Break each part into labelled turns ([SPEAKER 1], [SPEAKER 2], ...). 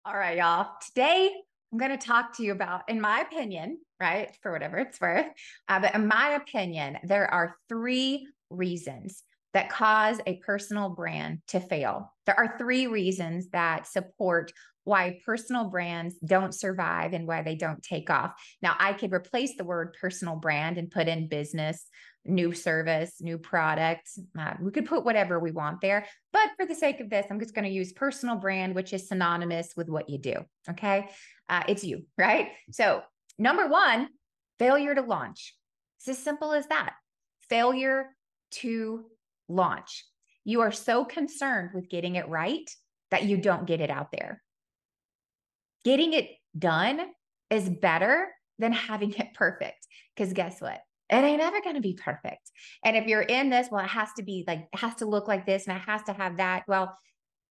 [SPEAKER 1] All right, y'all. Today, I'm going to talk to you about, in my opinion, right, for whatever it's worth, but in my opinion, there are three reasons that cause a personal brand to fail. There are three reasons that support why personal brands don't survive and why they don't take off. Now, I could replace the word personal brand and put in business, new service, new product. We could put whatever we want there. But for the sake of this, I'm just going to use personal brand, which is synonymous with what you do. Okay. It's you, right? So, number one, failure to launch. It's as simple as that. Failure to launch. You are so concerned with getting it right that you don't get it out there. Getting it done is better than having it perfect. Because guess what? It ain't ever going to be perfect. And if you're in this, well, it has to be like, it has to look like this and it has to have that. Well,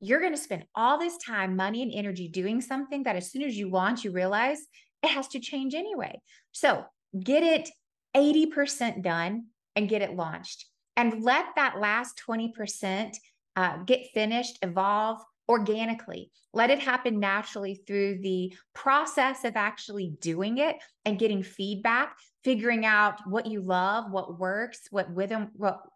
[SPEAKER 1] you're going to spend all this time, money, and energy doing something that as soon as you launch, you realize it has to change anyway. So get it 80% done and get it launched. And let that last 20% get finished, evolve organically. Let it happen naturally through the process of actually doing it and getting feedback, figuring out what you love, what works, what rhythm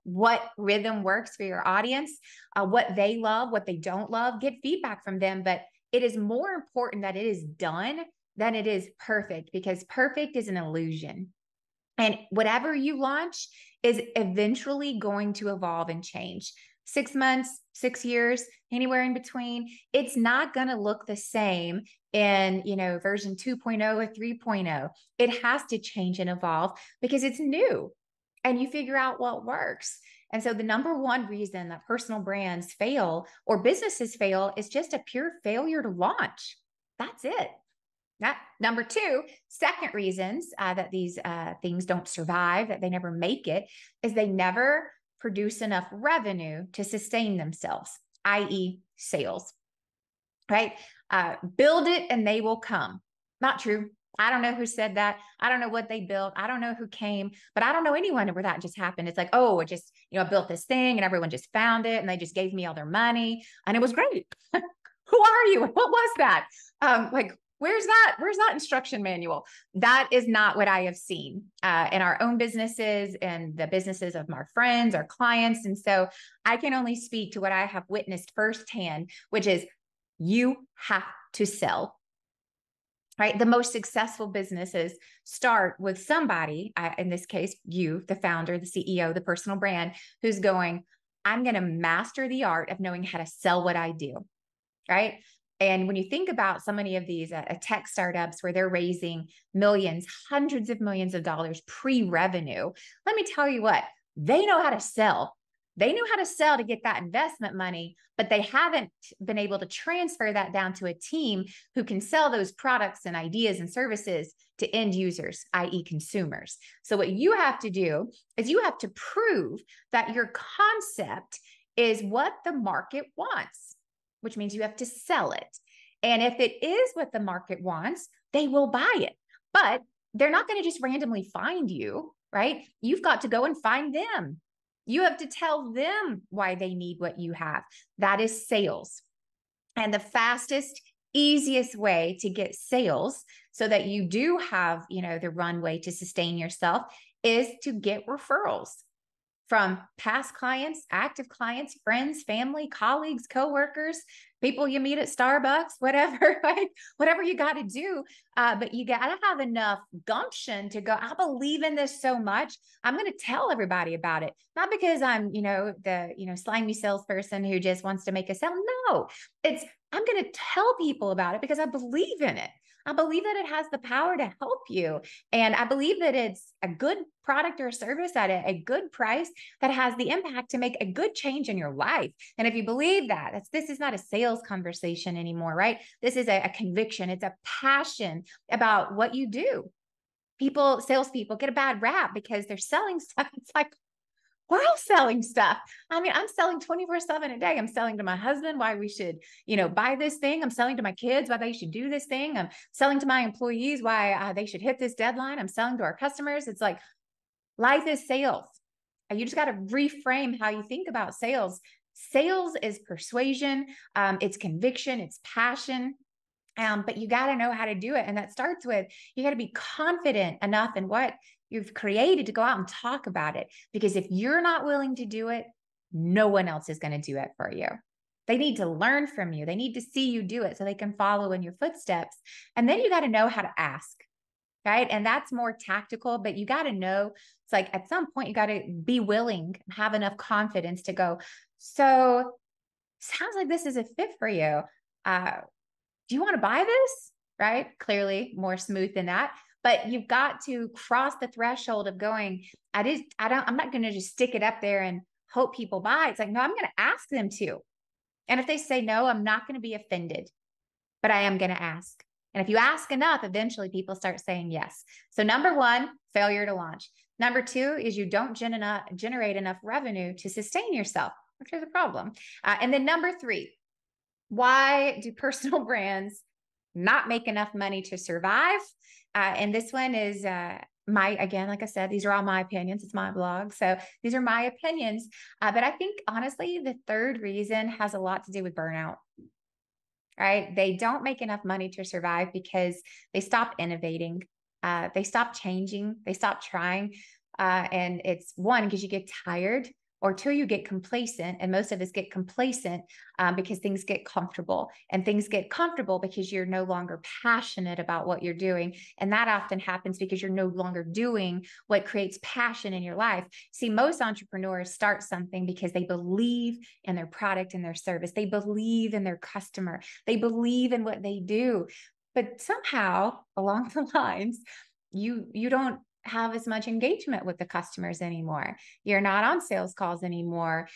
[SPEAKER 1] works for your audience, what they love, what they don't love. Get feedback from them. But it is more important that it is done than it is perfect, because perfect is an illusion. And whatever you launch is eventually going to evolve and change. 6 months, 6 years, anywhere in between, it's not going to look the same in, version 2.0 or 3.0. It has to change and evolve because it's new and you figure out what works. And so the number one reason that personal brands fail or businesses fail is just a pure failure to launch. That's it. Number two, second reasons that these things don't survive, that they never make it, is they never produce enough revenue to sustain themselves, i.e. sales, right? Build it and they will come. Not true. I don't know who said that. I don't know what they built. I don't know who came, but I don't know anyone where that just happened. It's like, oh, it just, I built this thing and everyone just found it and they just gave me all their money and it was great. Who are you? What was that? Where's that instruction manual? That is not what I have seen in our own businesses and the businesses of my friends, our clients. And so I can only speak to what I have witnessed firsthand, which is you have to sell. Right? The most successful businesses start with somebody, in this case, you, the founder, the CEO, the personal brand, who's going, I'm going to master the art of knowing how to sell what I do. Right? And when you think about so many of these tech startups where they're raising millions, hundreds of millions of dollars pre-revenue, let me tell you what, they know how to sell. They knew how to sell to get that investment money, but they haven't been able to transfer that down to a team who can sell those products and ideas and services to end users, i.e. consumers. So what you have to do is you have to prove that your concept is what the market wants, which means you have to sell it. And if it is what the market wants, they will buy it. But they're not going to just randomly find you, right? You've got to go and find them. You have to tell them why they need what you have. That is sales. And the fastest, easiest way to get sales so that you do have, the runway to sustain yourself is to get referrals from past clients, active clients, friends, family, colleagues, coworkers, people you meet at Starbucks, whatever, right? Whatever you got to do. But you got to have enough gumption to go, I believe in this so much. I'm going to tell everybody about it. Not because I'm, the, slimy salesperson who just wants to make a sale. No, I'm going to tell people about it because I believe in it. I believe that it has the power to help you. And I believe that it's a good product or service at a good price that has the impact to make a good change in your life. And if you believe that, this is not a sales conversation anymore, right? This is a conviction. It's a passion about what you do. Salespeople get a bad rap because they're selling stuff. It's like, we're all selling stuff. I mean, I'm selling 24/7 a day. I'm selling to my husband why we should, buy this thing. I'm selling to my kids why they should do this thing. I'm selling to my employees why they should hit this deadline. I'm selling to our customers. It's like life is sales. And you just got to reframe how you think about sales. Sales is persuasion. It's conviction. It's passion. But you got to know how to do it. And that starts with, you got to be confident enough in what you've created to go out and talk about it. Because if you're not willing to do it, no one else is going to do it for you. They need to learn from you. They need to see you do it so they can follow in your footsteps. And then you got to know how to ask, right? And that's more tactical, but you got to know, it's like at some point you got to be willing, have enough confidence to go, so sounds like this is a fit for you. Do you want to buy this? Right? Clearly more smooth than that. But you've got to cross the threshold of going, I'm not going to just stick it up there and hope people buy. It's like, no, I'm going to ask them to. And if they say no, I'm not going to be offended, but I am going to ask. And if you ask enough, eventually people start saying yes. So number one, failure to launch. Number two is you don't generate enough revenue to sustain yourself, which is a problem. And then number three, why do personal brands not make enough money to survive? And this one is again, like I said, these are all my opinions. It's my blog. So these are my opinions. But I think honestly, the third reason has a lot to do with burnout. Right? They don't make enough money to survive because they stop innovating. They stop changing. They stop trying. And it's one, because you get tired, or two, you get complacent. And most of us get complacent because things get comfortable, and things get comfortable because you're no longer passionate about what you're doing. And that often happens because you're no longer doing what creates passion in your life. See, most entrepreneurs start something because they believe in their product and their service. They believe in their customer. They believe in what they do. But somehow along the lines, you don't have as much engagement with the customers anymore. You're not on sales calls anymore.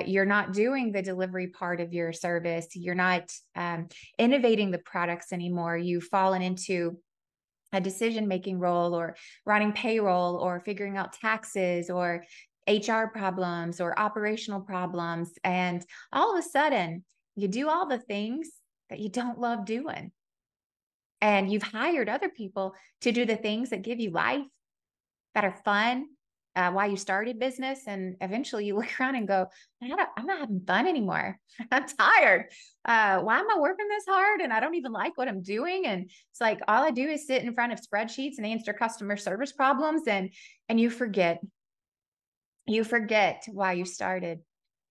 [SPEAKER 1] You're not doing the delivery part of your service. You're not innovating the products anymore. You've fallen into a decision-making role, or running payroll, or figuring out taxes, or HR problems, or operational problems. And all of a sudden, you do all the things that you don't love doing. And you've hired other people to do the things that give you life, that are fun, while you started business. And eventually you look around and go, I'm not having fun anymore. I'm tired. Why am I working this hard? And I don't even like what I'm doing. And it's like, all I do is sit in front of spreadsheets and answer customer service problems. And you forget why you started.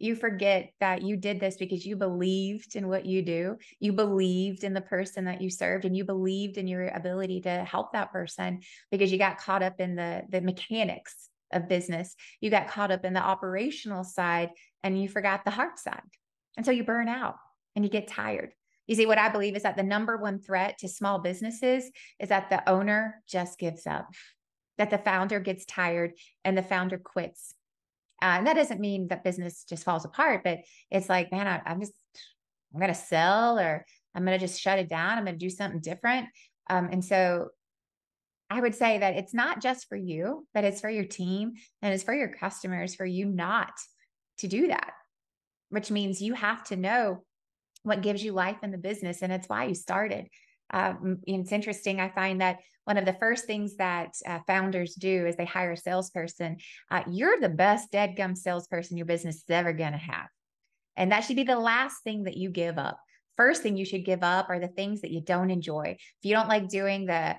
[SPEAKER 1] You forget that you did this because you believed in what you do. You believed in the person that you served, and you believed in your ability to help that person, because you got caught up in the mechanics of business. You got caught up in the operational side, and you forgot the heart side. And so you burn out and you get tired. You see, what I believe is that the number one threat to small businesses is that the owner just gives up, that the founder gets tired and the founder quits. And that doesn't mean that business just falls apart, but it's like, man, I'm going to sell, or I'm going to just shut it down. I'm going to do something different. And so I would say that it's not just for you, but it's for your team, and it's for your customers, for you not to do that, which means you have to know what gives you life in the business. And it's why you started. It's interesting. I find that one of the first things that founders do is they hire a salesperson. You're the best deadgum salesperson your business is ever going to have. And that should be the last thing that you give up. First thing you should give up are the things that you don't enjoy. If you don't like doing the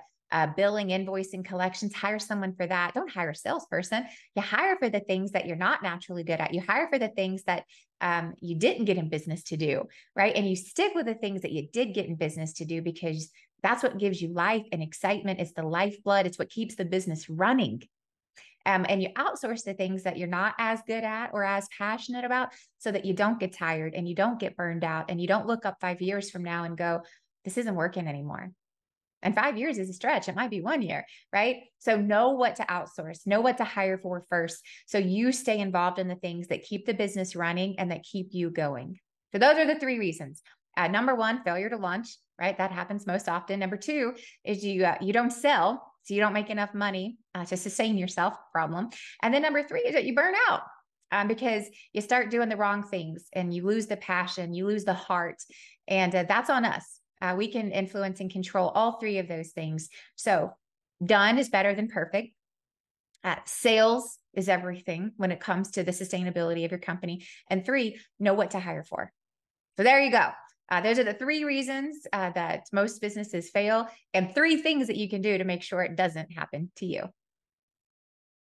[SPEAKER 1] billing, invoicing, collections, hire someone for that. Don't hire a salesperson. You hire for the things that you're not naturally good at. You hire for the things that you didn't get in business to do, right? And you stick with the things that you did get in business to do, because that's what gives you life and excitement. It's the lifeblood. It's what keeps the business running. And you outsource the things that you're not as good at or as passionate about, so that you don't get tired and you don't get burned out, and you don't look up 5 years from now and go, this isn't working anymore. And 5 years is a stretch. It might be 1 year, right? So know what to outsource, know what to hire for first, so you stay involved in the things that keep the business running and that keep you going. So those are the three reasons. Number one, failure to launch, right? That happens most often. Number two is you don't sell, so you don't make enough money to sustain yourself, problem. And then number three is that you burn out because you start doing the wrong things, and you lose the passion, you lose the heart, and that's on us. We can influence and control all three of those things. So done is better than perfect. Sales is everything when it comes to the sustainability of your company. And three, know what to hire for. So there you go. Those are the three reasons that most businesses fail, and three things that you can do to make sure it doesn't happen to you.